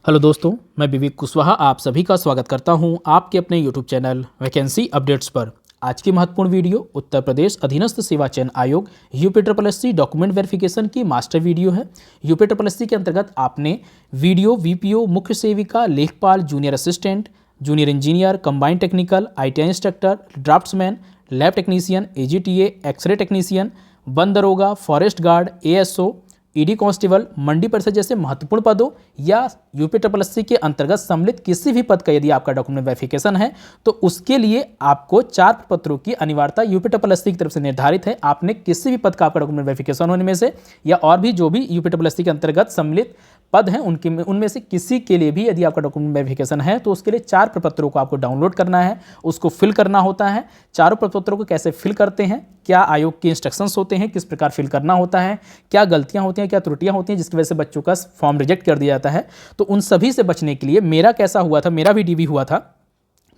Hello दोस्तों, मैं विवेक कुशवाहा आप सभी का स्वागत करता हूं आपके अपने यूट्यूब चैनल वैकेंसी अपडेट्स पर। आज की महत्वपूर्ण वीडियो उत्तर प्रदेश अधीनस्थ सेवा चयन आयोग यूपीएससी डॉक्यूमेंट वेरिफिकेशन की मास्टर वीडियो है। यूपीएससी के अंतर्गत आपने वीडियो, वीपीओ, मुख्य सेविका, लेखपाल, junior assistant, junior engineer, combined technical, ITI instructor, draftsman, lab technician, AGTA, x ray technician, वन दरोगा, forest guard, ASO, ED constable, मंडी परिषद जैसे महत्वपूर्ण पदों या यूपीएससी के अंतर्गत सम्मिलित किसी भी पद का यदि आपका डॉक्यूमेंट वेरिफिकेशन है तो उसके लिए आपको 4 प्रपत्रों की अनिवार्यता यूपीएससी की तरफ से निर्धारित है। आपने किसी भी पद का आपका डॉक्यूमेंट वेरिफिकेशन होने में से या और भी जो भी यूपीएससी के अंतर्गत सम्मिलित पद हैं उनमें से किसी के लिए भी यदि आपका डॉक्यूमेंट वेरिफिकेशन है तो उसके लिए 4 प्रपत्रों को आपको डाउनलोड करना है, उसको फिल करना होता है। चारों प्रपत्रों को कैसे फिल करते हैं, क्या आयोग के इंस्ट्रक्शंस होते हैं, किस प्रकार फिल करना होता है, क्या गलतियां होती हैं, क्या त्रुटियां होती हैं जिसकी वजह से बच्चों का फॉर्म रिजेक्ट कर दिया जाता है, तो उन सभी से बचने के लिए मेरा कैसा हुआ था, मेरा भी डीवी हुआ था,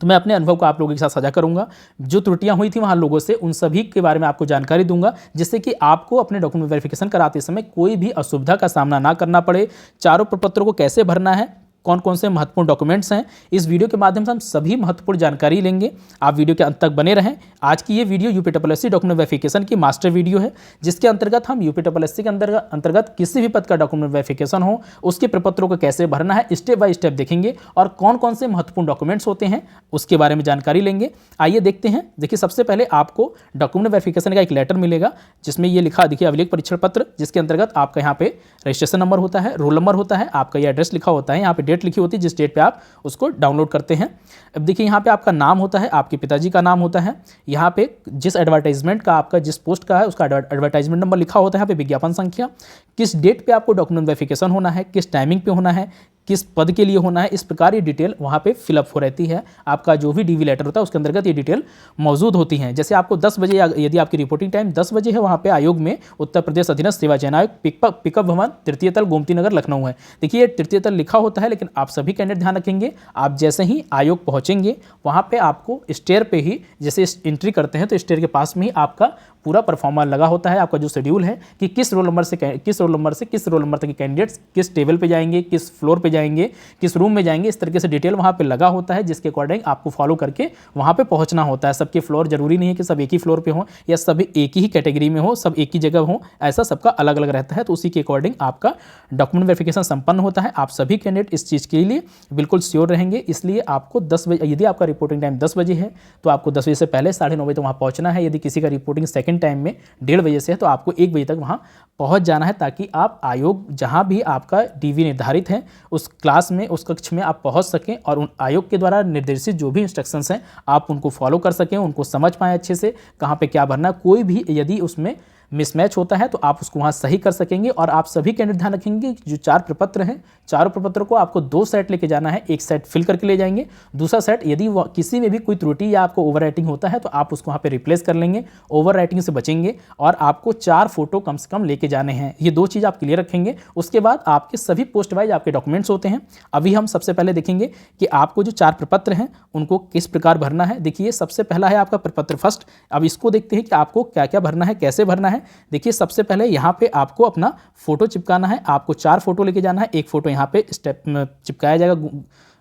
तो मैं अपने अनुभव को आप लोगों के साथ साझा करूंगा। जो त्रुटियां हुई थी वहां लोगों से उन सभी के बारे में आपको जानकारी दूंगा जिससे कि आपको अपने डॉक्यूमेंट वेरिफिकेशन कराते समय कोई भी असुविधा का सामना ना करना पड़े। चारों प्रपत्रों को कैसे भरना है, कौन कौन से महत्वपूर्ण डॉक्यूमेंट्स हैं, इस वीडियो के माध्यम से हम सभी महत्वपूर्ण जानकारी लेंगे। आप वीडियो के अंत तक बने रहें। आज की ये वीडियो यूपीएससी डॉक्यूमेंट वेरिफिकेशन की मास्टर वीडियो है जिसके अंतर्गत हम यूपीएससी के अंतर्गत किसी भी पद का डॉक्यूमेंट वेरिफिकेशन हो उसके प्रपत्रों को कैसे भरना है स्टेप बाय स्टेप देखेंगे और कौन कौन से महत्वपूर्ण डॉक्यूमेंट्स होते हैं उसके बारे में जानकारी लेंगे। आइए देखते हैं। देखिए, सबसे पहले आपको डॉक्यूमेंट वेरिफिकेशन का एक लेटर मिलेगा जिसमें ये लिखा, देखिए, अभिलेख परीक्षण पत्र, जिसके अंतर्गत आपका यहाँ पे रजिस्ट्रेशन नंबर होता है, रोल नंबर होता है, आपका ये एड्रेस लिखा होता है, यहाँ पे डेट लिखी होती है जिस डेट पे आप उसको डाउनलोड करते हैं। अब देखिए, यहाँ पे आपका नाम होता है, आपके पिताजी का नाम होता है, यहाँ पे जिस एडवर्टाइजमेंट का आपका जिस पोस्ट का है उसका एडवर्टाइजमेंट नंबर लिखा होता है, यहाँ पे विज्ञापन संख्या, किस डेट पे आपको डॉक्यूमेंट वेरिफिकेशन होना है, किस टाइमिंग पे होना है, किस पद के लिए होना है, इस प्रकार ये डिटेल वहाँ पे फिलअप हो रहती है। आपका जो भी डीवी लेटर होता है उसके अंतर्गत ये डिटेल मौजूद होती हैं। जैसे आपको 10 बजे यदि आपकी रिपोर्टिंग टाइम 10 बजे है, वहाँ पे आयोग में उत्तर प्रदेश अधीनस्थ सेवा चयन आयोग पिकअप भवन, तृतीय तल, गोमती नगर, लखनऊ है। देखिए, तृतीय तल लिखा होता है लेकिन आप सभी कैंडिडेट ध्यान रखेंगे, आप जैसे ही आयोग पहुँचेंगे वहाँ पर आपको स्टेयर पे ही जैसे एंट्री करते हैं तो स्टेयर के पास में ही आपका पूरा परफॉर्मर लगा होता है। आपका जो शेड्यूल है कि किस रोल नंबर से किस रोल नंबर तक के कैंडिडेट्स किस टेबल पे जाएंगे, किस फ्लोर पे जाएंगे, किस रूम में जाएंगे, इस तरीके से डिटेल वहाँ पे लगा होता है जिसके अकॉर्डिंग आपको फॉलो करके वहाँ पे पहुँचना होता है। सबके फ्लोर जरूरी नहीं है कि सब एक ही फ्लोर पे हो या सभी एक ही कैटेगरी में हो, सब एक ही जगह हो, ऐसा सबका अलग अलग रहता है। तो उसी के अकॉर्डिंग आपका डॉक्यूमेंट वेरिफिकेशन संपन्न होता है। आप सभी कैंडिडेट इस चीज़ के लिए बिल्कुल श्योर रहेंगे। इसलिए आपको 10 बजे, यदि आपका रिपोर्टिंग टाइम 10 बजे है तो आपको 10 बजे से पहले 9:30 बजे तक वहाँ पहुँचना है। यदि किसी का रिपोर्टिंग सेकेंड टाइम में 1:30 बजे से है तो आपको 1 बजे तक वहाँ पहुँच जाना है ताकि आप आयोग जहाँ भी आपका डीवी निर्धारित है उस क्लास में, उस कक्ष में आप पहुँच सकें और उन आयोग के द्वारा निर्देशित जो भी इंस्ट्रक्शंस हैं आप उनको फॉलो कर सकें, उनको समझ पाएँ अच्छे से, कहाँ पे क्या भरना है। कोई भी यदि उसमें मिसमैच होता है तो आप उसको वहाँ सही कर सकेंगे। और आप सभी कैंडिडेट ध्यान रखेंगे जो 4 प्रपत्र हैं, चारों प्रपत्रों को आपको 2 सेट लेके जाना है। एक सेट फिल करके ले जाएंगे, दूसरा सेट यदि किसी में भी कोई त्रुटि या आपको ओवर राइटिंग होता है तो आप उसको वहाँ पे रिप्लेस कर लेंगे, ओवर राइटिंग से बचेंगे। और आपको 4 फोटो कम से कम लेके जाने हैं। ये 2 चीज़ आप क्लियर रखेंगे। उसके बाद आपके सभी पोस्ट वाइज आपके डॉक्यूमेंट्स होते हैं। अभी हम सबसे पहले देखेंगे कि आपको जो 4 प्रपत्र हैं उनको किस प्रकार भरना है। देखिए, सबसे पहला है आपका प्रपत्र फर्स्ट। अब इसको देखते हैं कि आपको क्या क्या भरना है, कैसे भरना है। देखिए, सबसे पहले यहाँ पे आपको अपना फोटो चिपकाना है। आपको 4 फोटो लेके जाना है। एक फोटो यहाँ पे स्टेप चिपकाया जाएगा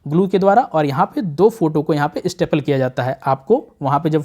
ग्लू के द्वारा और यहाँ पे 2 फोटो को यहाँ पे स्टेपल किया जाता है। आपको वहाँ पे जब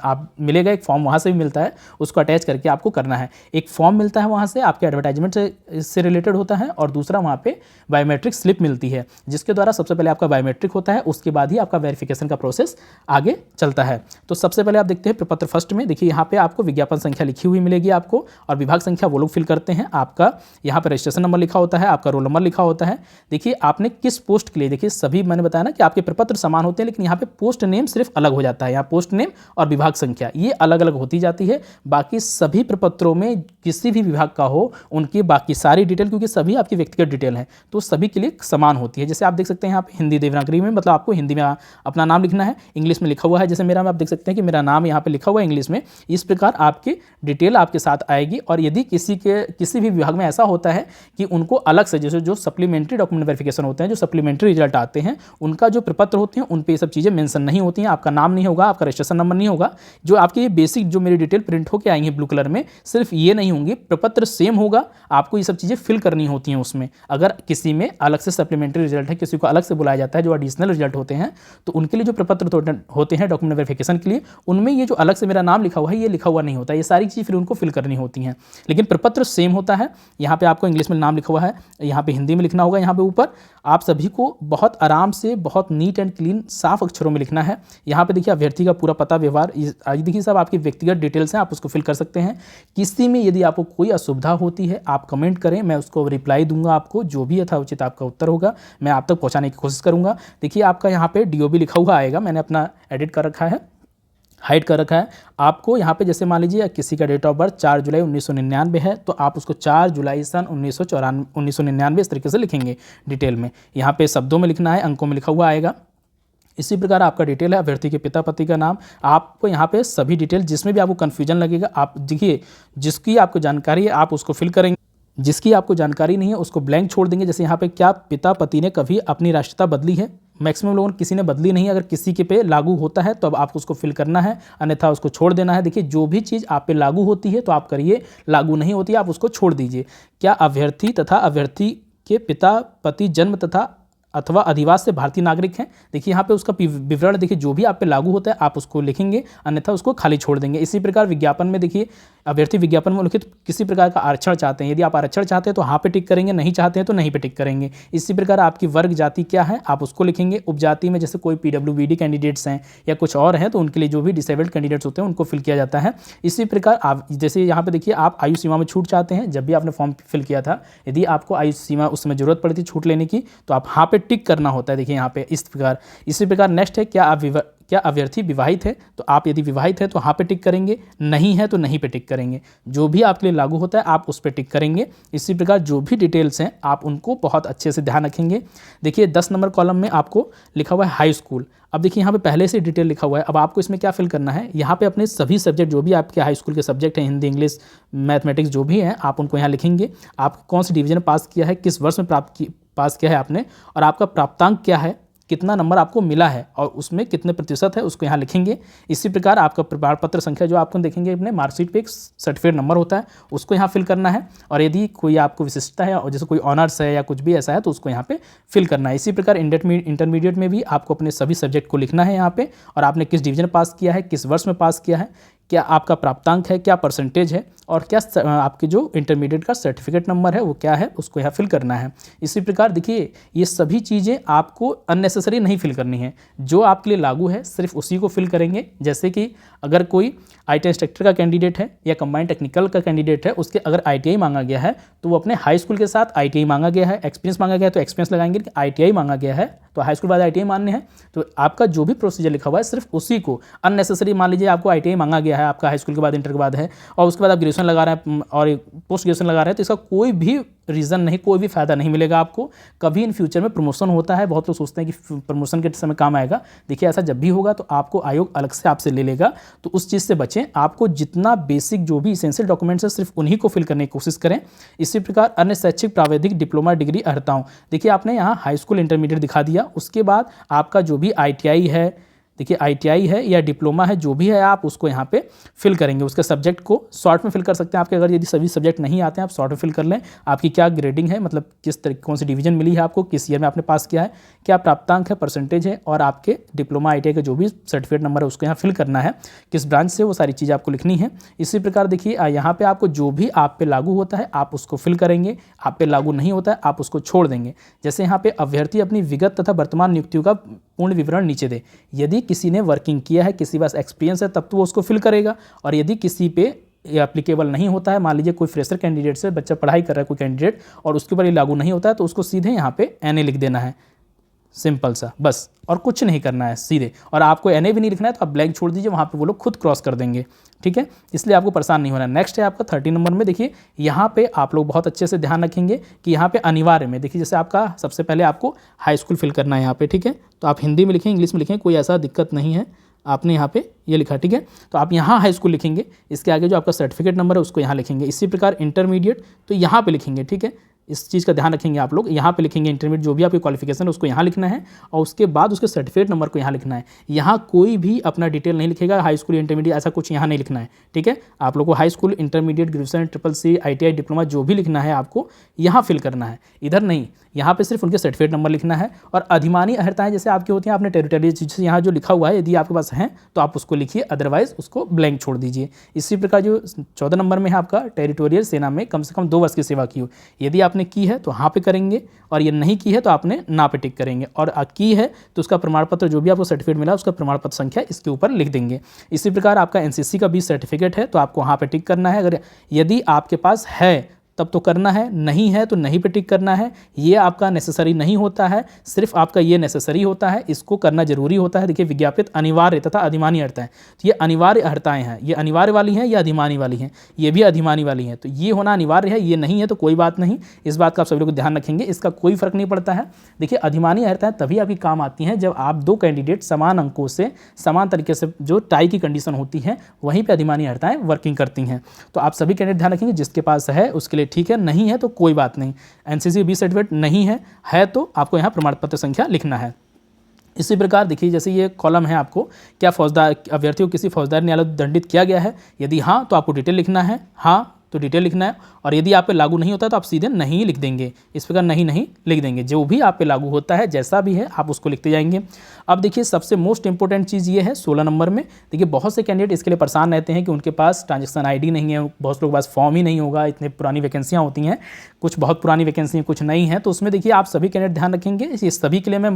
आप मिलेगा एक फॉर्म वहाँ से भी मिलता है, उसको अटैच करके आपको करना है। एक फॉर्म मिलता है वहाँ से आपके एडवर्टाइजमेंट से रिलेटेड होता है और दूसरा वहाँ पे बायोमेट्रिक स्लिप मिलती है जिसके द्वारा सबसे पहले आपका बायोमेट्रिक होता है, उसके बाद ही आपका वेरिफिकेशन का प्रोसेस आगे चलता है। तो सबसे पहले आप देखते हैं प्रपत्र फर्स्ट में। देखिए, यहाँ पे आपको विज्ञापन संख्या लिखी हुई मिलेगी आपको और विभाग संख्या वो लोग फिल करते हैं। आपका यहाँ पर रजिस्ट्रेशन नंबर लिखा होता है, आपका रोल नंबर लिखा होता है। देखिए, आपने किस पोस्ट के लिए, देखिए सभी मैंने बताया ना कि आपके प्रपत्र समान होते हैं लेकिन यहाँ पे पोस्ट नेम सिर्फ अलग हो जाता है। यहाँ पोस्ट नेम और विभाग संख्या ये अलग अलग होती जाती है। बाकी सभी प्रपत्रों में किसी भी विभाग का हो उनकी बाकी सारी डिटेल, क्योंकि सभी आपकी व्यक्तिगत डिटेल है तो सभी के लिए समान होती है। जैसे आप देख सकते हैं यहाँ पे हिंदी देवनागरी में, मतलब आपको हिंदी में अपना नाम लिखना है, इंग्लिश में लिखा हुआ है। जैसे मेरा में आप देख सकते हैं कि मेरा नाम यहाँ पे लिखा हुआ है इंग्लिश में। इस प्रकार आपकी डिटेल आपके साथ आएगी। और यदि किसी भी विभाग में ऐसा होता है कि उनको अलग से, जैसे जो सप्लीमेंट्री डॉक्यूमेंट वेरिफिकेशन होते हैं, जो सप्लीमेंट्री रिजल्ट आते हैं उनका जो प्रपत्र होते हैं उन पे ये सब चीज़ें मेंशन नहीं होती हैं, आपका नाम नहीं होगा, आपका रजिस्ट्रेशन नंबर नहीं होगा। जो आपकी ये बेसिक जो मेरी डिटेल प्रिंट होकर आई है ब्लू कलर में, सिर्फ ये नहीं होंगी, प्रपत्र सेम होगा, आपको ये सब चीज़ें फिल करनी होती हैं उसमें। अगर किसी में अलग से सप्लीमेंट्री रिजल्ट है, किसी को अलग से बुलाया जाता है जो एडिशनल रिजल्ट होते हैं, तो उनके लिए जो प्रपत्र होते हैं डॉक्यूमेंट वेरिफिकेशन के लिए, उनमें ये जो अलग से मेरा नाम लिखा हुआ है ये लिखा हुआ नहीं होता, ये सारी चीज़ फिर उनको फिल करनी होती हैं। लेकिन प्रपत्र सेम होता है। यहाँ पे आपको इंग्लिश में नाम लिखा हुआ है, यहाँ पे हिंदी में लिखना होगा। यहाँ पे ऊपर आप सभी को बहुत आराम से, बहुत नीट एंड क्लीन साफ अक्षरों में लिखना है। यहाँ पे देखिए अभ्यर्थी का पूरा पता, व्यवहार, देखिए सब आपकी व्यक्तिगत डिटेल्स हैं, आप उसको फिल कर सकते हैं। किसी में यदि आपको कोई असुविधा होती है आप कमेंट करें, मैं उसको रिप्लाई दूंगा, आपको जो भी यथाउचित आपका उत्तर होगा मैं आप तक पहुँचाने की कोशिश करूँगा। देखिए आपका यहाँ पे DOB लिखा हुआ आएगा, मैंने अपना एडिट कर रखा है, हाइड कर रखा है। आपको यहाँ पे जैसे मान लीजिए किसी का डेट ऑफ बर्थ 4 जुलाई 1999 है, तो आप उसको 4 जुलाई सन 1999 इस तरीके से लिखेंगे डिटेल में। यहाँ पे शब्दों में लिखना है, अंकों में लिखा हुआ आएगा। इसी प्रकार आपका डिटेल है, अभ्यर्थी के पिता पति का नाम, आपको यहाँ पे सभी डिटेल, जिसमें भी आपको कन्फ्यूजन लगेगा आप देखिए, जिसकी आपको जानकारी है आप उसको फिल करेंगे, जिसकी आपको जानकारी नहीं है उसको ब्लैंक छोड़ देंगे। जैसे यहाँ पे क्या पिता पति ने कभी अपनी राष्ट्रीयता बदली है, मैक्सिमम लोगों ने किसी ने बदली नहीं है, अगर किसी के पे लागू होता है तो अब आपको उसको फिल करना है, अन्यथा उसको छोड़ देना है। देखिए जो भी चीज़ आप पे लागू होती है तो आप करिए, लागू नहीं होती है आप उसको छोड़ दीजिए। क्या अभ्यर्थी तथा अभ्यर्थी के पिता पति जन्म तथा अथवा अधिवास से भारतीय नागरिक हैं, देखिए यहाँ पे उसका विवरण देखिए, जो भी आप पे लागू होता है आप उसको लिखेंगे, अन्यथा उसको खाली छोड़ देंगे। इसी प्रकार विज्ञापन में देखिए, अभ्यर्थी विज्ञापन में लिखित किसी प्रकार का आरक्षण चाहते हैं, यदि आप आरक्षण चाहते हैं तो हाँ पे टिक करेंगे, नहीं चाहते हैं तो नहीं पे टिक करेंगे। इसी प्रकार आपकी वर्ग जाति क्या है आप उसको लिखेंगे। उपजाति में जैसे कोई PWBD कैंडिडेट्स हैं या कुछ और हैं तो उनके लिए जो भी डिसेबल्ड कैंडिडेट्स होते हैं उनको फिल किया जाता है। इसी प्रकार आप जैसे यहाँ पे देखिए, आप आयु सीमा में छूट चाहते हैं, जब भी आपने फॉर्म फिल किया था यदि आपको आयु सीमा उस समय जरूरत पड़ी थी छूट लेने की तो आप हाँ पे टिक करना होता है। देखिए यहाँ पे इस प्रकार। इसी प्रकार नेक्स्ट है, क्या अभ्यर्थी विवाहित है, तो आप यदि विवाहित है तो हाँ पे टिक करेंगे, नहीं है तो नहीं पे टिक करेंगे। जो भी आपके लिए लागू होता है आप उस पर टिक करेंगे। इसी प्रकार जो भी डिटेल्स हैं आप उनको बहुत अच्छे से ध्यान रखेंगे। देखिए 10 नंबर कॉलम में आपको लिखा हुआ है हाई स्कूल। अब देखिए यहाँ पे पहले से डिटेल लिखा हुआ है, अब आपको इसमें क्या फिल करना है, यहाँ पे अपने सभी सब्जेक्ट जो भी आपके हाई स्कूल के सब्जेक्ट हैं, हिंदी इंग्लिश मैथमेटिक्स जो भी हैं, आप उनको यहाँ लिखेंगे। आप कौन सी डिवीजन पास किया है, किस वर्ष में पास किया है आपने, और आपका प्राप्तांक क्या है, कितना नंबर आपको मिला है और उसमें कितने प्रतिशत है उसको यहाँ लिखेंगे। इसी प्रकार आपका प्रमाण पत्र संख्या जो आपको देखेंगे अपने मार्कशीट पे एक सर्टिफिकेट नंबर होता है उसको यहाँ फिल करना है, और यदि कोई आपको विशिष्टता है और जैसे कोई ऑनर्स है या कुछ भी ऐसा है तो उसको यहाँ पे फिल करना है। इसी प्रकार इंटरमीडिएट में भी आपको अपने सभी सब्जेक्ट को लिखना है यहाँ पे, और आपने किस डिवीजन पास किया है, किस वर्ष में पास किया है, क्या आपका प्राप्तांक है, क्या परसेंटेज है, और क्या आपके जो इंटरमीडिएट का सर्टिफिकेट नंबर है वो क्या है उसको यहाँ फिल करना है। इसी प्रकार देखिए ये सभी चीज़ें आपको अननेसेसरी नहीं फिल करनी है, जो आपके लिए लागू है सिर्फ उसी को फिल करेंगे। जैसे कि अगर कोई ITI इंस्ट्रक्टर का कैंडिडेट है या कंबाइंड टेक्निकल का कैंडिडेट है, उसके अगर ITI मांगा गया है तो वो अपने हाई स्कूल के साथ ITI मांगा गया है, एक्सपीरियंस मांगा गया है तो एक्सपीरियंस लगाएंगे। ITI मांगा गया है तो हाई स्कूल बाद ITI मानने हैं, तो आपका जो भी प्रोसीजर लिखा हुआ है सिर्फ उसी को। अननेसेसरी मान लीजिए आपको ITI मांगा गया है, आपका हाई स्कूल के बाद इंटर के बाद है, और उसके बाद आप ग्रेजुएशन लगा रहे हैं और पोस्ट ग्रेजुएशन लगा रहे हैं, तो इसका कोई भी रीज़न नहीं, कोई भी फ़ायदा नहीं मिलेगा आपको। कभी इन फ्यूचर में प्रमोशन होता है, बहुत लोग सोचते हैं कि प्रमोशन के समय काम आएगा, देखिए ऐसा जब भी होगा तो आपको आयोग अलग से आपसे ले लेगा, तो उस चीज़ से बचें। आपको जितना बेसिक जो भी इसेंशियल डॉक्यूमेंट्स है सिर्फ उन्हीं को फिल करने की कोशिश करें। इसी प्रकार अन्य शैक्षिक प्राविधिक डिप्लोमा डिग्री अर्हताओं, देखिए आपने यहाँ हाई स्कूल इंटरमीडिएट दिखा दिया, उसके बाद आपका जो भी ITI है, देखिए ITI है या डिप्लोमा है, जो भी है आप उसको यहाँ पे फिल करेंगे। उसके सब्जेक्ट को शॉर्ट में फिल कर सकते हैं आपके, अगर यदि सभी सब्जेक्ट नहीं आते हैं आप शॉर्ट में फिल कर लें। आपकी क्या ग्रेडिंग है, मतलब किस तरह कौन सी डिवीजन मिली है आपको, किस ईयर में आपने पास किया है, क्या प्राप्तांक है, परसेंटेज है, और आपके डिप्लोमा ITI का जो भी सर्टिफिकेट नंबर है उसको यहाँ फिल करना है, किस ब्रांच से, वो सारी चीज़ आपको लिखनी है। इसी प्रकार देखिए यहाँ पर आपको जो भी आप पे लागू होता है आप उसको फिल करेंगे, आप पे लागू नहीं होता है आप उसको छोड़ देंगे। जैसे यहाँ पे अभ्यर्थी अपनी विगत तथा वर्तमान नियुक्तियों का पूर्ण विवरण नीचे दे। यदि किसी ने वर्किंग किया है, किसी पास एक्सपीरियंस है, तब तो वो उसको फिल करेगा, और यदि किसी पे एप्लीकेबल नहीं होता है, मान लीजिए कोई फ्रेशर कैंडिडेट से बच्चा पढ़ाई कर रहा है कोई कैंडिडेट और उसके ऊपर ये लागू नहीं होता है, तो उसको सीधे यहाँ पे NA लिख देना है, सिंपल सा, बस, और कुछ नहीं करना है सीधे। और आपको NA भी नहीं लिखना है तो आप ब्लैंक छोड़ दीजिए, वहाँ पे वो लोग खुद क्रॉस कर देंगे, ठीक है, इसलिए आपको परेशान नहीं होना है। नेक्स्ट है आपका 30 नंबर में, देखिए यहाँ पे आप लोग बहुत अच्छे से ध्यान रखेंगे कि यहाँ पे अनिवार्य में देखिए, जैसे आपका सबसे पहले आपको हाई स्कूल फिल करना है यहाँ पे, ठीक है, तो आप हिंदी में लिखें, इंग्लिश में लिखें, कोई ऐसा दिक्कत नहीं है। आपने यहाँ पे ये लिखा, ठीक है, तो आप यहाँ हाई स्कूल लिखेंगे, इसके आगे जो आपका सर्टिफिकेट नंबर है उसको यहाँ लिखेंगे। इसी प्रकार इंटरमीडिएट तो यहाँ पे लिखेंगे, ठीक है, इस चीज़ का ध्यान रखेंगे आप लोग। यहाँ पे लिखेंगे इंटरमीडिएट जो भी आपकी क्वालिफिकेशन है उसको यहाँ लिखना है और उसके बाद उसके सर्टिफिकेट नंबर को यहाँ लिखना है। यहाँ कोई भी अपना डिटेल नहीं लिखेगा, हाई स्कूल इंटरमीडिएट ऐसा कुछ यहाँ नहीं लिखना है, ठीक है। आप लोग को high school intermediate graduation CCC ITI diploma जो भी लिखना है आपको यहाँ फिल करना है, इधर नहीं। यहाँ पे सिर्फ उनके सर्टिफिकेट नंबर लिखना है। और अधिमानी अहर्ताएँ जैसे आपकी होती हैं, आपने टेरिटोरियल जैसे यहाँ जो लिखा हुआ है यदि आपके पास हैं तो आप उसको लिखिए, अदरवाइज उसको ब्लैंक छोड़ दीजिए। इसी प्रकार जो 14 नंबर में है आपका टेरिटोरियल सेना में कम से कम 2 वर्ष की सेवा की हो, यदि आपने की है तो हाँ पे करेंगे और ये नहीं की है तो आपने ना पे टिक करेंगे। और की है तो उसका प्रमाण पत्र जो भी आपको सर्टिफिकेट मिला उसका प्रमाण पत्र संख्या इसके ऊपर लिख देंगे। इसी प्रकार आपका NCC का भी सर्टिफिकेट है तो आपको वहाँ पे टिक करना है। अगर यदि आपके पास है तब तो करना है, नहीं है तो नहीं पे टिक करना है। ये आपका नेसेसरी नहीं होता है, सिर्फ आपका ये नेसेसरी होता है, इसको करना जरूरी होता है। देखिए विज्ञापित अनिवार्य तथा अधिमानी अर्थाएं, तो ये अनिवार्य अर्थाएं हैं, ये अनिवार्य वाली हैं या अधिमानी वाली हैं, ये भी अधिमानी वाली हैं। तो ये होना अनिवार्य है, ये नहीं है तो कोई बात नहीं। इस बात का आप सभी लोग ध्यान रखेंगे, इसका कोई फर्क नहीं पड़ता है। देखिए अधिमानी अर्थाएं तभी आपकी काम आती हैं जब आप 2 कैंडिडेट समान अंकों से समान तरीके से जो टाई की कंडीशन होती है वहीं पर अधिमानी अर्थाएं वर्किंग करती हैं। तो आप सभी कैंडिडेट ध्यान रखेंगे, जिसके पास है उसके लिए ठीक है, नहीं है तो कोई बात नहीं। NCC B सर्टिफिकेट नहीं है तो आपको यहाँ प्रमाण पत्र संख्या लिखना है। इसी प्रकार देखिए जैसे ये कॉलम है आपको, क्या फौजदार अभ्यर्थी को किसी फौजदारी न्यायालय दंडित किया गया है, यदि हाँ तो आपको डिटेल लिखना है, हाँ तो डिटेल लिखना है। और यदि आप पे लागू नहीं होता है तो आप सीधे नहीं लिख देंगे, इस प्रकार नहीं लिख देंगे। जो भी आप पे लागू होता है जैसा भी है आप उसको लिखते जाएंगे। अब देखिए सबसे मोस्ट इंपॉर्टेंट चीज़ ये है 16 नंबर में। देखिए बहुत से कैंडिडेट इसके लिए परेशान रहते हैं कि उनके पास ट्रांजैक्शन ID नहीं है, बहुत लोगों के पास फॉर्म ही नहीं होगा, इतने पुरानी वैकेंसियाँ होती हैं, कुछ बहुत पुरानी वैकेंसी हैं, कुछ नहीं है। तो उसमें देखिए आप सभी कैंडिडेट ध्यान रखेंगे, ये सभी के लिए मैं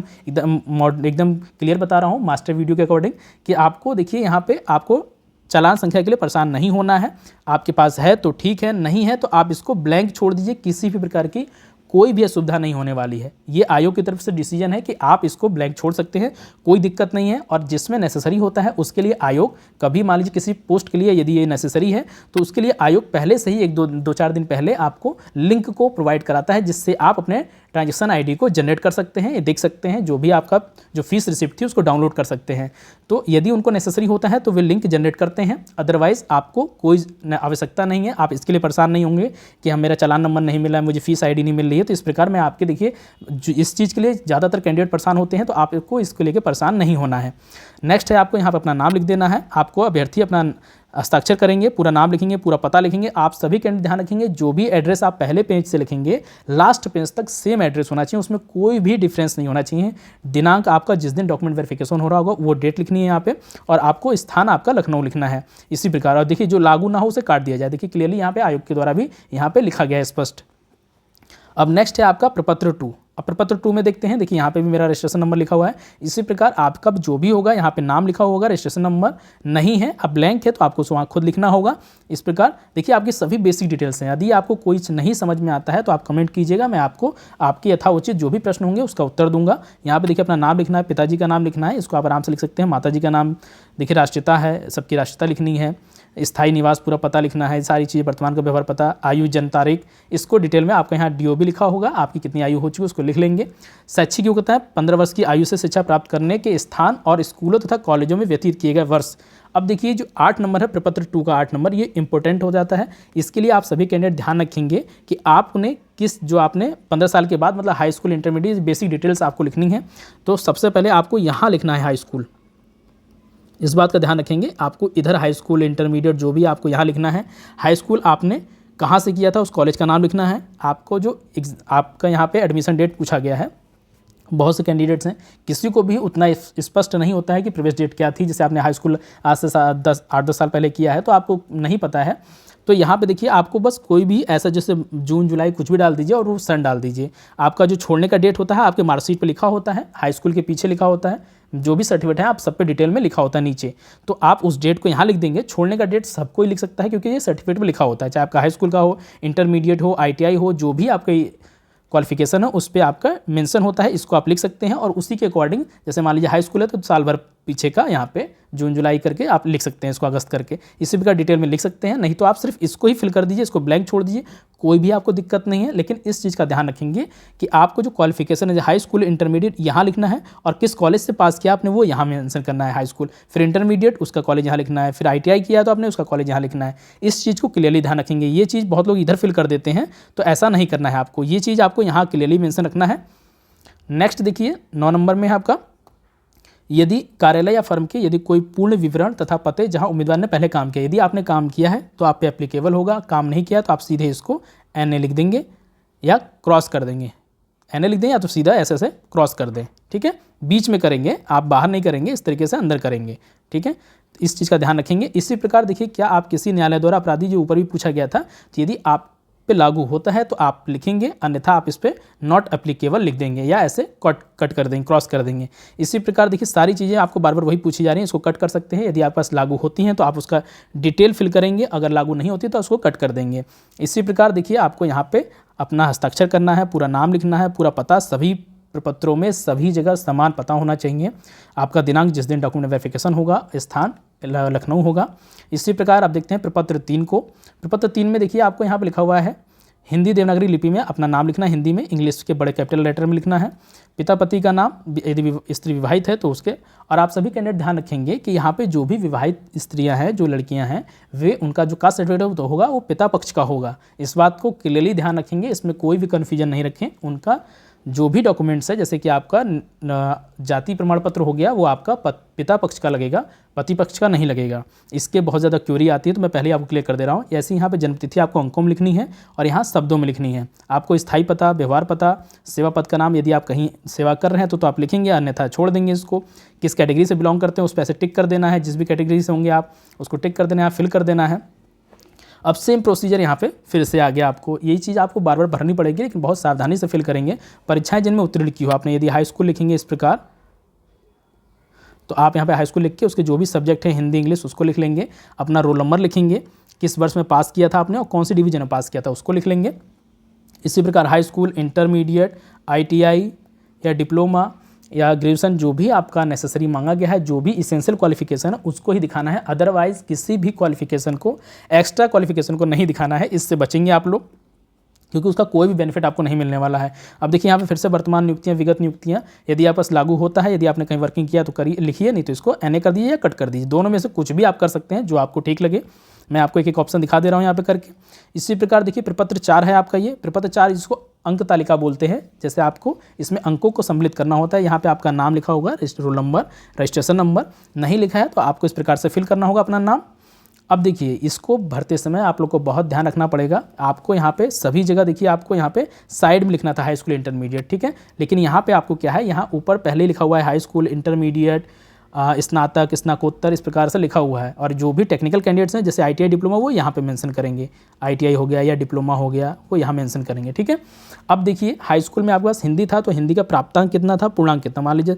एकदम क्लियर बता रहा हूँ मास्टर वीडियो के अकॉर्डिंग कि आपको देखिए यहाँ पे आपको चालान संख्या के लिए परेशान नहीं होना है। आपके पास है तो ठीक है, नहीं है तो आप इसको ब्लैंक छोड़ दीजिए। किसी भी प्रकार की कोई भी असुविधा नहीं होने वाली है। ये आयोग की तरफ से डिसीजन है कि आप इसको ब्लैंक छोड़ सकते हैं, कोई दिक्कत नहीं है। और जिसमें नेसेसरी होता है उसके लिए आयोग कभी मान लीजिए किसी पोस्ट के लिए यदि ये नेसेसरी है तो उसके लिए आयोग पहले से ही 1-2-4 दिन पहले आपको लिंक को प्रोवाइड कराता है, जिससे आप अपने ट्रांजैक्शन ID को जनरेट कर सकते हैं, देख सकते हैं, जो भी आपका जो फीस रिसिप्ट थी उसको डाउनलोड कर सकते हैं। तो यदि उनको नेसेसरी होता है तो वे लिंक जनरेट करते हैं, अदरवाइज आपको कोई आवश्यकता नहीं है। आप इसके लिए परेशान नहीं होंगे कि हम मेरा चालान नंबर नहीं मिला है, मुझे फीस ID नहीं मिल रही है। तो इस प्रकार में आपके देखिए इस चीज़ के लिए ज़्यादातर कैंडिडेट परेशान होते हैं, तो आपको इसको लेकर परेशान नहीं होना है। नेक्स्ट है आपको यहाँ पर अपना नाम लिख देना है। आपको अभ्यर्थी अपना हस्ताक्षर करेंगे, पूरा नाम लिखेंगे, पूरा पता लिखेंगे। आप सभी कैंडिडेट ध्यान रखेंगे, जो भी एड्रेस आप पहले पेज से लिखेंगे लास्ट पेज तक सेम एड्रेस होना चाहिए, उसमें कोई भी डिफरेंस नहीं होना चाहिए। दिनांक आपका जिस दिन डॉक्यूमेंट वेरिफिकेशन हो रहा होगा वो डेट लिखनी है यहाँ पे, और आपको स्थान आपका लखनऊ लिखना है। इसी प्रकार और देखिए जो लागू ना हो उसे काट दिया जाए। देखिए क्लियरली यहाँ पे आयोग के द्वारा भी यहाँ पे लिखा गया है स्पष्ट। अब नेक्स्ट है आपका प्रपत्र 2। अब प्रपत्र 2 में देखते हैं, देखिए यहाँ पे भी मेरा रजिस्ट्रेशन नंबर लिखा हुआ है। इसी प्रकार आपका जो भी होगा यहाँ पे नाम लिखा होगा, रजिस्ट्रेशन नंबर नहीं है, अब ब्लैंक है तो आपको वहाँ खुद लिखना होगा। इस प्रकार देखिए आपकी सभी बेसिक डिटेल्स हैं। यदि आपको कोई नहीं समझ में आता है तो आप कमेंट कीजिएगा, मैं आपको आपकी यथाउचित जो भी प्रश्न होंगे उसका उत्तर दूंगा। यहाँ पे देखिए अपना नाम लिखना है, पिताजी का नाम लिखना है, इसको आप आराम से लिख सकते हैं। माताजी का नाम, देखिए राष्ट्रीयता है, सबकी राष्ट्रीयता लिखनी है, स्थायी निवास पूरा पता लिखना है, सारी चीज़ें, वर्तमान का व्यवहार पता, आयु, जन्म तारीख, इसको डिटेल में आपका यहाँ DOB लिखा होगा, आपकी कितनी आयु हो चुकी है उसको लिख लेंगे। शैक्षिक योग्यता है 15 वर्ष की आयु से शिक्षा प्राप्त करने के स्थान और स्कूलों तथा कॉलेजों में व्यतीत किए गए वर्ष। अब देखिए जो 8 नंबर है प्रपत्र 2 का 8 नंबर, ये इंपॉर्टेंट हो जाता है। इसके लिए आप सभी कैंडिडेट ध्यान रखेंगे कि आपने जो आपने 15 साल के बाद मतलब high school intermediate basic details आपको लिखनी है। तो सबसे पहले आपको यहाँ लिखना है हाई स्कूल, इस बात का ध्यान रखेंगे। आपको इधर हाई स्कूल इंटरमीडिएट जो भी आपको यहाँ लिखना है। हाई स्कूल आपने कहाँ से किया था उस कॉलेज का नाम लिखना है। आपको जो आपका यहाँ पे एडमिशन डेट पूछा गया है, बहुत से कैंडिडेट्स हैं, किसी को भी उतना स्पष्ट नहीं होता है कि प्रवेश डेट क्या थी। जैसे आपने हाई स्कूल आज से 8-10 साल पहले किया है तो आपको नहीं पता है। तो यहाँ पे देखिए आपको बस कोई भी ऐसा जैसे जून जुलाई कुछ भी डाल दीजिए और वो सन डाल दीजिए। आपका जो छोड़ने का डेट होता है आपके मार्कशीट पे लिखा होता है, हाई स्कूल के पीछे लिखा होता है, जो भी सर्टिफिकेट है आप सब पे डिटेल में लिखा होता है नीचे। तो आप उस डेट को यहाँ लिख देंगे। छोड़ने का डेट सब कोई लिख सकता है क्योंकि ये सर्टिफिकेट में लिखा होता है, चाहे आपका हाई स्कूल का हो, इंटरमीडिएट हो, ITI हो, जो भी आपका क्वालिफिकेशन है उस पर आपका मेंशन होता है, इसको आप लिख सकते हैं। और उसी के अकॉर्डिंग जैसे मान लीजिए हाई स्कूल है तो साल भर पीछे का यहाँ पे जून जुलाई करके आप लिख सकते हैं, इसको अगस्त करके इसी प्रकार डिटेल में लिख सकते हैं। नहीं तो आप सिर्फ इसको ही फिल कर दीजिए, इसको ब्लैंक छोड़ दीजिए, कोई भी आपको दिक्कत नहीं है। लेकिन इस चीज़ का ध्यान रखेंगे कि आपको जो क्वालिफिकेशन है, हाई स्कूल इंटरमीडिएट यहाँ लिखना है और किस कॉलेज से पास किया आपने वो यहाँ मेंशन करना है, हाई स्कूल, फिर इंटरमीडिएट उसका कॉलेज यहाँ लिखना है, फिर ITI किया तो आपने उसका कॉलेज यहाँ लिखना है। इस चीज़ को क्लियरली ध्यान रखेंगे। ये चीज़ बहुत लोग इधर फिल कर देते हैं, तो ऐसा नहीं करना है आपको, ये चीज़ आपको यहाँ क्लियरली मेंशन रखना है। नेक्स्ट देखिए 9 नंबर में है आपका, यदि कार्यालय या फर्म के यदि कोई पूर्ण विवरण तथा पते जहां उम्मीदवार ने पहले काम किया, यदि आपने काम किया है तो आप पे एप्लीकेबल होगा, काम नहीं किया तो आप सीधे इसको NA लिख देंगे या क्रॉस कर देंगे। NA लिख दें या तो सीधा ऐसे क्रॉस कर दें, ठीक है। बीच में करेंगे, आप बाहर नहीं करेंगे, इस तरीके से अंदर करेंगे, ठीक है। इस चीज़ का ध्यान रखेंगे। इसी प्रकार देखिए, क्या आप किसी न्यायालय द्वारा अपराधी, जो ऊपर भी पूछा गया था, तो यदि आप पे लागू होता है तो आप लिखेंगे, अन्यथा आप इस पे नॉट एप्लीकेबल लिख देंगे या ऐसे कट कर देंगे, क्रॉस कर देंगे। इसी प्रकार देखिए, सारी चीज़ें आपको बार बार वही पूछी जा रही हैं, इसको कट कर सकते हैं। यदि आपके पास लागू होती हैं तो आप उसका डिटेल फिल करेंगे, अगर लागू नहीं होती तो उसको कट कर देंगे। इसी प्रकार देखिए, आपको यहाँ पे अपना हस्ताक्षर करना है, पूरा नाम लिखना है, पूरा पता, सभी प्रपत्रों में सभी जगह समान पता होना चाहिए। आपका दिनांक, जिस दिन डॉक्यूमेंट वेरिफिकेशन होगा, स्थान लखनऊ होगा। इसी प्रकार आप देखते हैं प्रपत्र 3 को। प्रपत्र 3 में देखिए, आपको यहाँ पे लिखा हुआ है हिंदी देवनागरी लिपि में अपना नाम लिखना है, हिंदी में, इंग्लिश के बड़े कैपिटल लेटर में लिखना है। पिता पति का नाम, यदि स्त्री विवाहित है तो उसके। और आप सभी कैंडिडेट ध्यान रखेंगे कि यहाँ पे जो भी विवाहित स्त्रियाँ हैं, जो लड़कियाँ हैं, वे उनका जो कास्ट सर्टिफिकेट होगा वो पिता पक्ष का होगा। इस बात को क्लियरली ध्यान रखेंगे, इसमें कोई भी कन्फ्यूजन नहीं रखें। उनका जो भी डॉक्यूमेंट्स है, जैसे कि आपका जाति प्रमाण पत्र हो गया, वो आपका पिता पक्ष का लगेगा, पति पक्ष का नहीं लगेगा। इसके बहुत ज़्यादा क्यूरी आती है, तो मैं पहले आपको क्लियर कर दे रहा हूँ। ऐसे यहाँ पे जन्मतिथि आपको अंकों में लिखनी है और यहाँ शब्दों में लिखनी है। आपको स्थायी पता, व्यवहार पता, सेवा पद का नाम, यदि आप कहीं सेवा कर रहे हैं तो आप लिखेंगे, अन्यथा छोड़ देंगे इसको। किस कैटेगरी से बिलोंग करते हैं उस पर ऐसे टिक कर देना है, जिस भी कैटेगरी से होंगे आप उसको टिक कर देना है, फिल कर देना है। अब सेम प्रोसीजर यहाँ पे फिर से आ गया, आपको यही चीज़ आपको बार बार भरनी पड़ेगी, लेकिन बहुत सावधानी से फिल करेंगे। परीक्षाएं जिनमें उत्तीर्ण की हो आपने, यदि हाई स्कूल लिखेंगे इस प्रकार, तो आप यहाँ पे हाई स्कूल लिख के उसके जो भी सब्जेक्ट हैं, हिंदी इंग्लिश, उसको लिख लेंगे। अपना रोल नंबर लिखेंगे, किस वर्ष में पास किया था आपने और कौन सी डिवीजन में पास किया था उसको लिख लेंगे। इसी प्रकार हाई स्कूल, इंटरमीडिएट, ITI या डिप्लोमा या ग्रेजुएशन, जो भी आपका नेसेसरी मांगा गया है, जो भी इसेंशियल क्वालिफिकेशन है उसको ही दिखाना है। अदरवाइज किसी भी क्वालिफिकेशन को, एक्स्ट्रा क्वालिफिकेशन को नहीं दिखाना है। इससे बचेंगे आप लोग, क्योंकि उसका कोई भी बेनिफिट आपको नहीं मिलने वाला है। अब देखिए यहाँ पे फिर से वर्तमान नियुक्तियाँ, विगत नियुक्तियाँ, यदि आप पास लागू होता है, यदि आपने कहीं वर्किंग किया तो करिए, लिखिए, नहीं तो इसको NA कर दीजिए या कट कर दीजिए। दोनों में से कुछ भी आप कर सकते हैं, जो आपको ठीक लगे। मैं आपको एक एक ऑप्शन दिखा दे रहा हूँ यहाँ पे करके। इसी प्रकार देखिए, प्रपत्र 4 है आपका, ये प्रपत्र 4 जिसको अंक तालिका बोलते हैं। जैसे आपको इसमें अंकों को सम्मिलित करना होता है। यहाँ पे आपका नाम लिखा होगा, रोल नंबर, रजिस्ट्रेशन नंबर, नहीं लिखा है तो आपको इस प्रकार से फिल करना होगा अपना नाम। अब देखिए, इसको भरते समय आप लोग को बहुत ध्यान रखना पड़ेगा। आपको यहाँ पे सभी जगह देखिए, आपको यहाँ पे साइड में लिखना था हाई स्कूल इंटरमीडिएट, ठीक है, लेकिन यहाँ पे आपको क्या है, यहाँ ऊपर पहले ही लिखा हुआ है हाई स्कूल इंटरमीडिएट, स्नातक, स्नाकोत्तर, इस प्रकार से लिखा हुआ है। और जो भी टेक्निकल कैंडिडेट्स हैं, जैसे ITI डिप्लोमा, वो यहाँ पे मेंशन करेंगे। ITI हो गया या डिप्लोमा हो गया, वो यहाँ मेंशन करेंगे, ठीक है। अब देखिए, हाई स्कूल में आपके पास हिंदी था तो हिंदी का प्राप्तांक कितना था, पूर्णांक कितना, मान लीजिए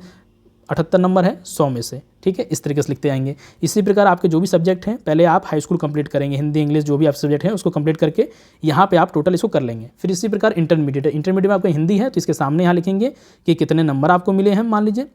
78 नंबर है 100 में से, ठीक है, इस तरीके से लिखते आएंगे। इसी प्रकार आपके जो भी सब्जेक्ट हैं, पहले आप हाई स्कूल कंप्लीट करेंगे, हिंदी इंग्लिश जो भी आप सब्जेक्ट हैं उसको कंप्लीट करके यहाँ पे आप टोटल इसको कर लेंगे। फिर इसी प्रकार इंटरमीडिएट है, इंटरमीडिएट में आपको हिंदी है तो इसके सामने यहाँ लिखेंगे कि कितने नंबर आपको मिले हैं, मान लीजिए,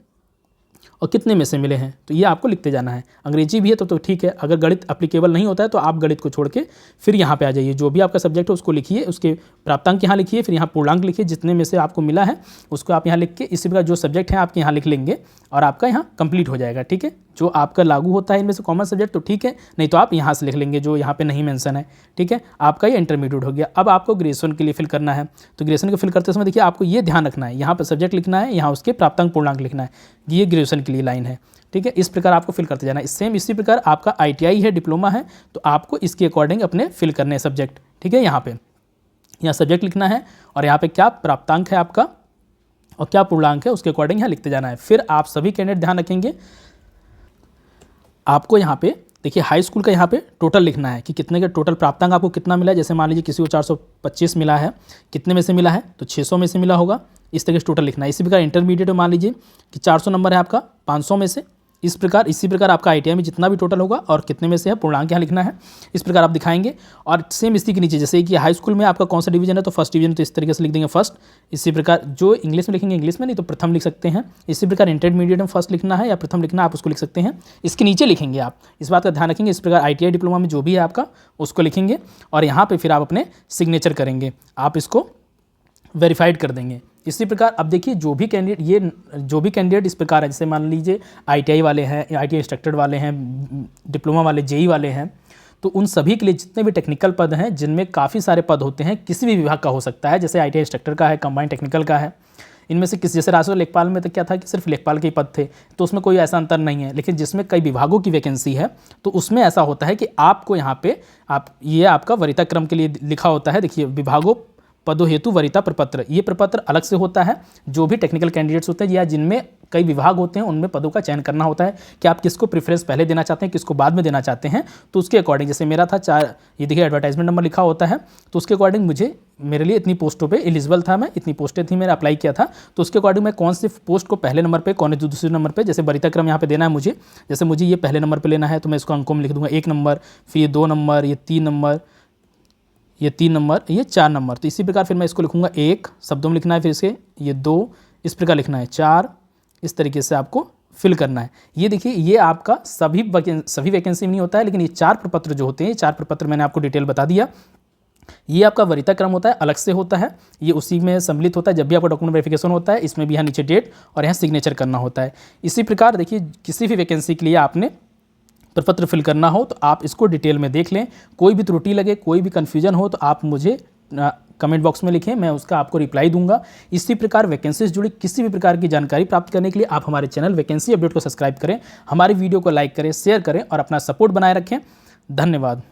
और कितने में से मिले हैं, तो ये आपको लिखते जाना है। अंग्रेजी भी है तो ठीक है। अगर गणित एप्लीकेबल नहीं होता है तो आप गणित को छोड़ के फिर यहाँ पे आ जाइए, जो भी आपका सब्जेक्ट है उसको लिखिए, उसके प्राप्तांक यहाँ लिखिए, फिर यहाँ पूर्णांक लिखिए, जितने में से आपको मिला है उसको आप यहाँ लिख के, इसी प्रकार जो सब्जेक्ट है आपके यहाँ लिख लेंगे और आपका यहाँ कंप्लीट हो जाएगा, ठीक है। जो आपका लागू होता है इनमें से कॉमन सब्जेक्ट तो ठीक है, नहीं तो आप यहाँ से लिख लेंगे जो यहाँ पे नहीं मेंशन है, ठीक है। आपका ये इंटरमीडिएट हो गया। अब आपको ग्रेजुएशन के लिए फिल करना है, तो ग्रेजुएशन को फिल करते समय देखिए, आपको ये ध्यान रखना है, यहाँ पर सब्जेक्ट लिखना है, यहाँ उसके प्राप्तांक पूर्णांक लिखना है, ये ग्रेजुएशन के लिए लाइन है, ठीक है। इस प्रकार आपको फिल करते जाना है। सेम इसी प्रकार आपका ITI है, डिप्लोमा है, तो आपको इसके अकॉर्डिंग अपने फिल करने सब्जेक्ट, ठीक है। यहाँ सब्जेक्ट लिखना है और यहाँ पे क्या प्राप्तांक है आपका और क्या पूर्णांक है, उसके अकॉर्डिंग यहाँ लिखते जाना है। फिर आप सभी कैंडिडेट ध्यान रखेंगे, आपको यहाँ पे देखिए हाई स्कूल का यहाँ पे टोटल लिखना है कि कितने का टोटल प्राप्तांक आपको कितना मिला है। जैसे मान लीजिए किसी को 425 मिला है, कितने में से मिला है, तो 600 में से मिला होगा, इस तरह से टोटल लिखना है। इसी प्रकार इंटरमीडिएट में मान लीजिए कि 400 नंबर है आपका 500 में से, इस प्रकार इसी प्रकार आपका ITI में जितना भी टोटल होगा और कितने में से है पूर्णांक यहाँ लिखना है, इस प्रकार आप दिखाएंगे। और सेम इसी के नीचे जैसे कि हाई स्कूल में आपका कौन सा डिवीजन है तो फर्स्ट डिवीजन, तो इस तरीके से लिख देंगे फर्स्ट। इसी प्रकार जो इंग्लिश में लिखेंगे इंग्लिश में, नहीं तो प्रथम लिख सकते हैं। इसी प्रकार इंटरमीडिएट में फर्स्ट लिखना है या प्रथम लिखना है, आप उसको लिख सकते हैं। इसके नीचे लिखेंगे आप, इस बात का ध्यान रखेंगे। इस प्रकार ITI डिप्लोमा में जो भी है आपका उसको लिखेंगे और यहाँ पर फिर आप अपने सिग्नेचर करेंगे, आप इसको वेरीफाइड कर देंगे। इसी प्रकार अब देखिए जो भी कैंडिडेट इस प्रकार है, जैसे मान लीजिए ITI वाले हैं, ITI इंस्ट्रक्टर वाले हैं, डिप्लोमा वाले, JEE वाले हैं, तो उन सभी के लिए जितने भी टेक्निकल पद हैं, जिनमें काफ़ी सारे पद होते हैं, किसी भी विभाग का हो सकता है, जैसे ITI इंस्ट्रक्टर का है, कंबाइंड टेक्निकल का है, इनमें से किसी, जैसे राजस्व लेखपाल में तो क्या था कि सिर्फ लेखपाल के ही पद थे, तो उसमें कोई ऐसा अंतर नहीं है। लेकिन जिसमें कई विभागों की वैकेंसी है तो उसमें ऐसा होता है कि आपको यहाँ पे ये आपका वरीयता क्रम के लिए लिखा होता है। देखिए विभागों पदों हेतु वरीयता प्रपत्र, ये प्रपत्र अलग से होता है। जो भी टेक्निकल कैंडिडेट्स होते हैं या जिनमें कई विभाग होते हैं उनमें पदों का चयन करना होता है कि आप किसको प्रेफरेंस पहले देना चाहते हैं, किसको बाद में देना चाहते हैं। तो उसके अकॉर्डिंग जैसे मेरा था 4, ये देखिए एडवर्टाइजमेंट नंबर लिखा होता है, तो उसके अकॉर्डिंग मेरे लिए इतनी पोस्टों पे एलिजिबल था, मैं इतनी पोस्टें थी, मैंने अप्लाई किया था, तो उसके अकॉर्डिंग मैं कौन सी पोस्ट को पहले नंबर पे, कौन सी दूसरे नंबर पे, जैसे वरीयता क्रम यहाँ पे देना है मुझे, जैसे मुझे ये पहले नंबर पे लेना है तो मैं इसको अंकों में लिख दूंगा 1 नंबर, फिर ये 2 नंबर, ये 3 नंबर, ये 3 नंबर, ये 4 नंबर। तो इसी प्रकार फिर मैं इसको लिखूंगा 1 शब्दों में लिखना है, फिर इसके ये 2 इस प्रकार लिखना है, 4 इस तरीके से आपको फिल करना है। ये देखिए ये आपका सभी वैकेंसी में नहीं होता है, लेकिन ये 4 प्रपत्र जो होते हैं, ये 4 प्रपत्र मैंने आपको डिटेल बता दिया। ये आपका वरीयता क्रम होता है, अलग से होता है, ये उसी में सम्मिलित होता है जब भी आपका डॉक्यूमेंट वेरिफिकेशन होता है। इसमें भी यहाँ नीचे डेट और यहाँ सिग्नेचर करना होता है। इसी प्रकार देखिए किसी भी वैकेंसी के लिए आपने प्रपत्र फिल करना हो तो आप इसको डिटेल में देख लें। कोई भी त्रुटि लगे, कोई भी कन्फ्यूजन हो तो आप मुझे कमेंट बॉक्स में लिखें, मैं उसका आपको रिप्लाई दूंगा। इसी प्रकार वैकेंसी से जुड़ी किसी भी प्रकार की जानकारी प्राप्त करने के लिए आप हमारे चैनल वैकेंसी अपडेट को सब्सक्राइब करें, हमारे वीडियो को लाइक करें, शेयर करें और अपना सपोर्ट बनाए रखें। धन्यवाद।